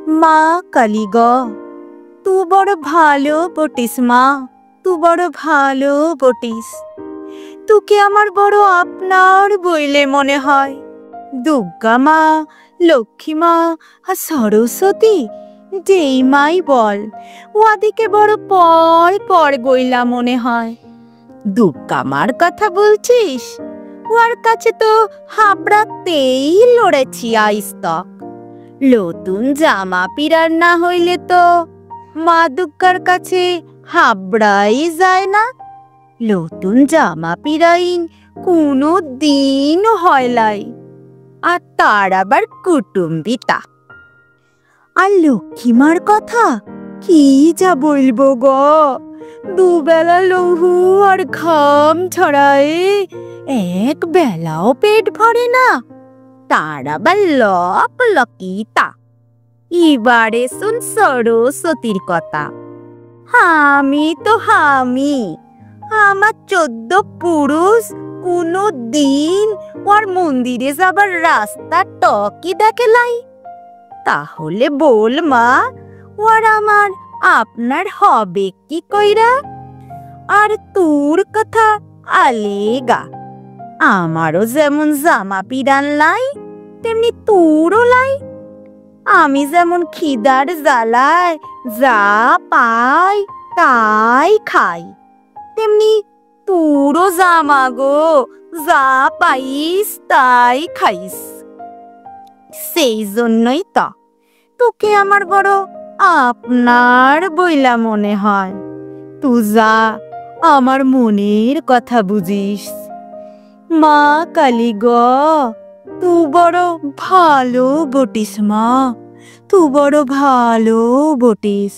মা কালী গ, তু বড় ভালো বটিস মা, তু বড় ভালো বটিস। তোকে আমার বড় আপনার বইলে মনে হয়। দুর্গা মা, লক্ষ্মী মা আর সরস্বতী যেই মাই বল, ওদিকে বড় পর পর বইলা মনে হয়। দুর্গা মার কথা বলছিস? ওর কাছে তো হাবড়াতেই লড়েছি আইস্তক। নতুন জামা পিরার না হইলে তো মা দুর্গার কাছে হাবড়াই যায় না। নতুন জামা পিরাইন কোনো দিন হয়লাই, আর তার আবার কুটুম্বিতা। আর লক্ষ্মীমার কথা কি যা বলবো গ, দুবেলা লহু আর ঘাম ছড়ায়, এক বেলাও পেট ভরে না। তার আবার লক লকিতা। এবারে শুন সরস্বতীর কথা। আমি তো আমার 14 পুরুষ কোনো দিন ওর মন্দিরে যাবার রাস্তা টকি দেখেলাই। তাহলে বল মা, ওর আমার আপনার হবে কি কইরা? আর তোর কথা আলেগা, আমারও যেমন জামা পিরান লাই, তেমনি তোরও লাই। আমি যেমন খিদার জ্বালায় যা পাই তাই খাই, তেমনি তোরও জামা গো, যা পাইস তাই খাইস। সেই জন্যই তো তোকে আমার বড় আপনার বইলা মনে হয়। তুই যা আমার মনের কথা বুঝিস। মা কালী গ, তু বড় ভালো বটিস মা, তু বড় ভালো বটিস।